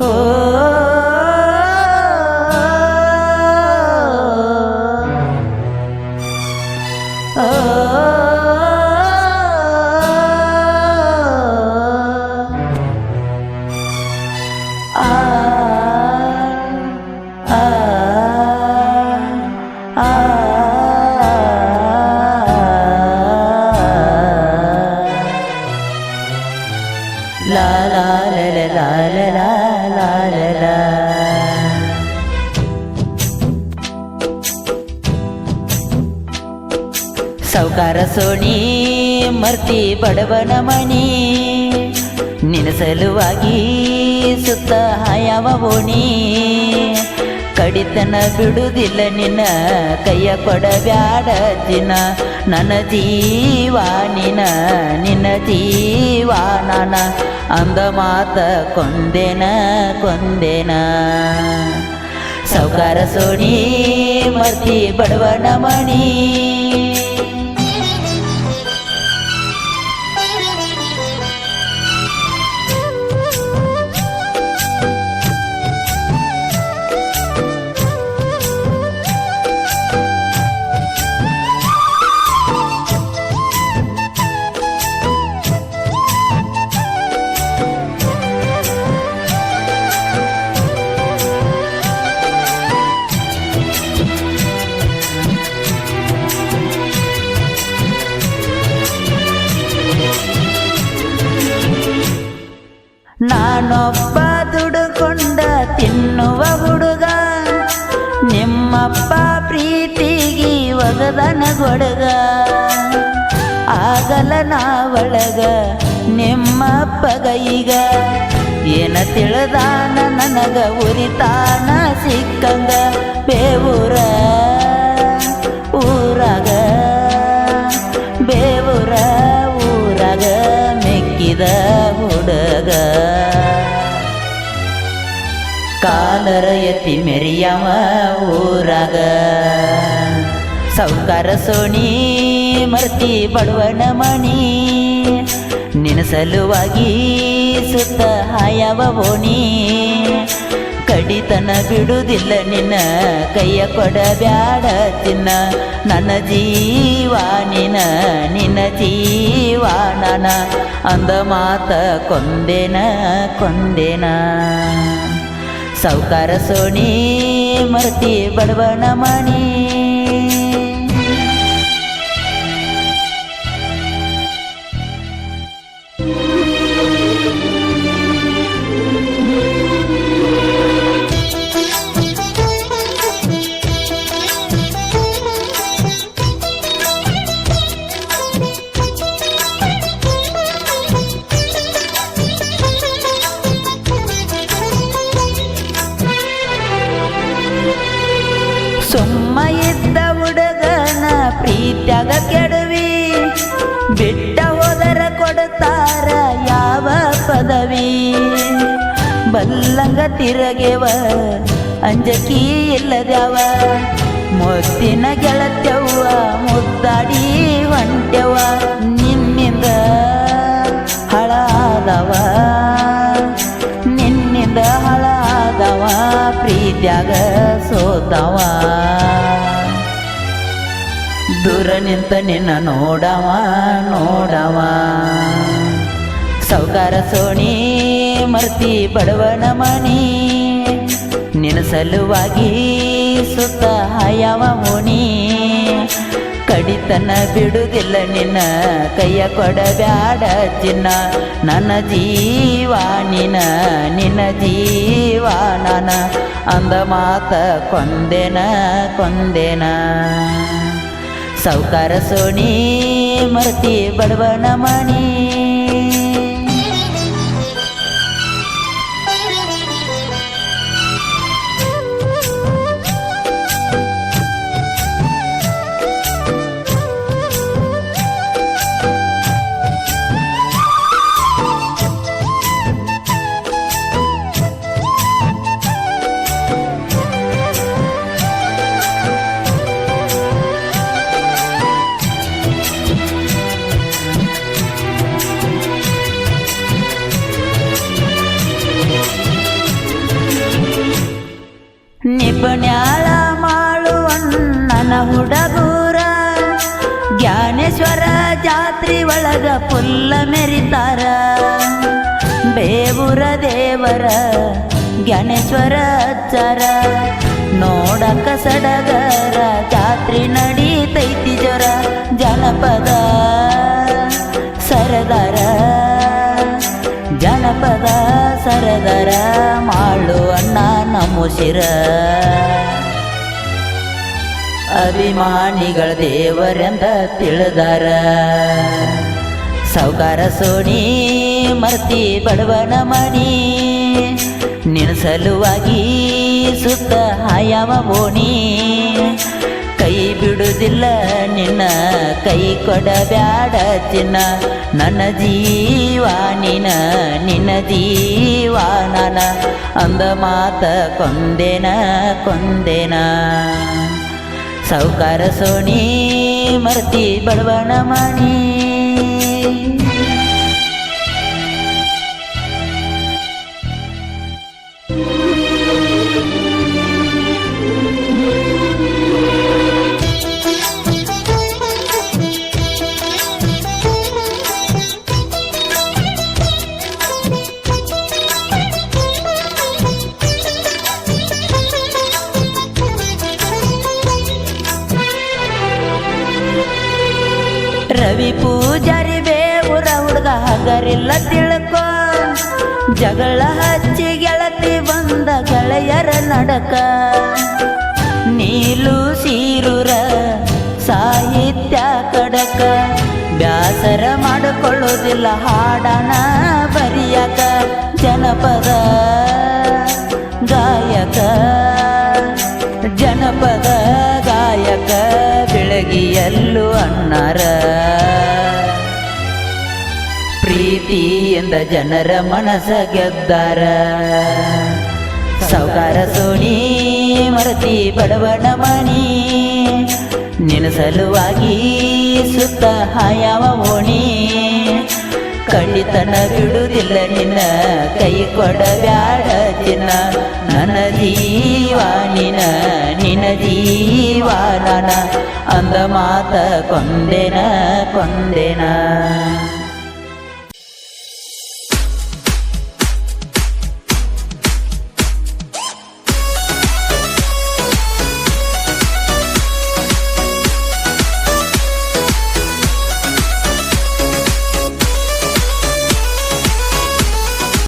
ಓ la la la la la la la la la ಸೌಕಾರ ಸೋಣಿ ಮರ್ತಿ ಬಡವನ ಮನಿ ನಿನ್ನ ಸಲುವಾಗಿ ಸುತ್ತ ಹಾಯವ ಓಣಿ ಕಡಿತನ ಬಿಡುವುದಿಲ್ಲ ನಿನ್ನ ಕೈಯ ಕೊಡಬ್ಯಾಡ ದಿನ ನನ್ನ ಜೀವ ನಿನ್ನ ಜೀವ ನಾನ ಅಂದ ಮಾತ ಕೊಂದೇನ ಸೌಕಾರ ಸೋಣಿ ಮರ್ತಿ ಬಡವನ ಮಣಿ ನಾನೊಬ್ಬ ದುಡುಕೊಂಡ ತಿನ್ನುವ ಹುಡುಗ ನಿಮ್ಮಪ್ಪ ಪ್ರೀತಿಗಿ ಒಗದನ ಗೊಡಗ ಆಗಲ ನಾವಳಗ ನಿಮ್ಮಪ್ಪಗ ಈಗ ಏನ ತಿಳಿದಾನ ನನಗ ಉರಿತಾನ ಸಿಕ್ಕಂಗ ಬೇವೂರ ಊರಾಗ ಬೇವೂರ ಊರಾಗ ಮೆಕ್ಕಿದ ಹುಡುಗ ಕಾಲರ ಎತ್ತಿ ಮೆರಿಯವ ಊರಾಗ ಸೌಕಾರ ಸೋಣಿ ಮರ್ತಿ ಬಡವನ ಮಣಿ ನಿನ್ನ ಸಲುವಾಗಿ ಸುತ್ತ ಹಾಯವ ಓಣಿ ಕಡಿತನ ಬಿಡುವುದಿಲ್ಲ ನಿನ್ನ ಕೈಯ ಕೊಡಬ್ಯಾಡ ಚಿನ್ನ ನನ್ನ ಜೀವ ನಿನ್ನ ಜೀವ ನಾನ ಅಂದ ಮಾತ ಕೊಂದೇನ ಸೌಕಾರ ಸೋಣಿ ಮರ್ತಿ ಬಡವನ ಮಣಿ ಸುಮ್ಮ ಇದ್ದ ಹುಡುಗನ ಪ್ರೀತ್ಯಾಗ ಕೆಡವಿ ಬಿಟ್ಟ ಹೋದರ ಕೊಡ್ತಾರ ಯಾವ ಪದವಿ ಬಲ್ಲಂಗ ತಿರಗೆವ ಅಂಜಕಿ ಇಲ್ಲದ್ಯಾವ ಮುತ್ತಿನ ಗೆಳತ್ಯವ್ವ ಮುದ್ದಾಡಿ ಹೊಂಟೆವ ನಿನ್ನಿಂದ ಹಳಾದವ ಪ್ರೀತ್ಯಾಗ ಸೋತವ ದೂರ ನಿಂತ ನಿನ್ನ ನೋಡವ ಸೌಕಾರ ಸೋಣಿ ಮರ್ತಿ ಬಡವನ ಮಣಿ ನಿನ್ನ ಸಲುವಾಗಿ ಸುತ್ತ ಹಾಯವ ಓಣಿ ಕಡಿತನ ಬಿಡುವುದಿಲ್ಲ ನಿನ್ನ ಕೈಯ ಕೊಡಬ್ಯಾಡ ಚಿನ್ನ ನನ್ನ ಜೀವ ನಿನ್ನ ಜೀವ ನಾನ ಅಂದ ಮಾತ ಕೊಂದೇನ ಸೌಕಾರ ಸೋಣಿ ಮರ್ತಿ ಬಡವನ ಮಣಿ ಇಬ್ಬನ್ಯಾಳ ಮಾಳುವಣ್ಣನ ಹುಡುಗೂರ ಜ್ಞಾನೇಶ್ವರ ಜಾತ್ರಿ ಒಳಗ ಪುಲ್ಲ ಮೆರಿತಾರ ಬೇವೂರ ದೇವರ ಜ್ಞಾನೇಶ್ವರ ಅಜ್ಜರ ನೋಡಕ ಸಡಗರ ಜಾತ್ರಿ ನಡೀತೈತಿ ಜರ ಜನಪದ ಸರದಾರ ಜನಪದ ಸರದಾರ ಮಾಳುವಣ್ಣ ನಮ್ಮುಸಿರ ಅಭಿಮಾನಿಗಳ ದೇವರೆಂದ ತಿಳಿದಾರ ಸೌಕಾರ ಸೋಣಿ ಮರ್ತಿ ಬಡವನ ಮಣಿ ನಿನ್ನ ಸಲುವಾಗಿ ಸುತ್ತ ಹಾಯವ ಓಣಿ ಕೈ ಬಿಡುವುದಿಲ್ಲ ನಿನ್ನ ಕೈ ಕೊಡಬ್ಯಾಡ ಚಿನ್ನ ನನ್ನ ಜೀವ ನಿನ್ನ ಜೀವ ನಾನ ಅಂದ ಮಾತ ಕೊಂದೇನ ಸೌಕಾರ ಸೋಣಿ ಮರ್ತಿ ಬಡವನ ಮಣಿ ರವಿ ಪೂಜಾರಿ ಬೇವುರ ಹುಡುಗ ಹಗರಿಲ್ಲ ತಿಳ್ಕೊ ಜಗಳ ಹಚ್ಚಿ ಗೆಳತಿ ಬಂದ ಗೆಳೆಯರ ನಡಕ ನೀಲು ಸೀರುರ ಸಾಹಿತ್ಯ ಕಡಕ ಬ್ಯಾಸರ ಮಾಡಿಕೊಳ್ಳೋದಿಲ್ಲ ಹಾಡನ ಬರಿಯಕ ಜನಪದ ಗಾಯಕ ಜನಪದ ಗಾಯಕ ಬೆಳಗಿಯಲ್ಲೂ ಅಣ್ಣಾರ ಪ್ರೀತಿಯಿಂದ ಜನರ ಮನಸ ಗೆದ್ದಾರ ಸೌಕಾರ ಸೋಣಿ ಮರತಿ ಬಡವನ ಮಣಿ ನಿನ್ನ ಸಲುವಾಗಿ ಸುತ್ತ ಹಾಯವ ಓಣಿ ಕಳ್ಳಿತನ ಬಿಡುವುದಿಲ್ಲ ನಿನ್ನ ಕೈ ಕೊಡಬ್ಯಾಡ ಚಿನ್ನ ನನ್ನ ಜೀವ ನಿನ್ನ ಜೀವ ನಾನ ಅಂದ ಮಾತ ಕೊಂದೇನ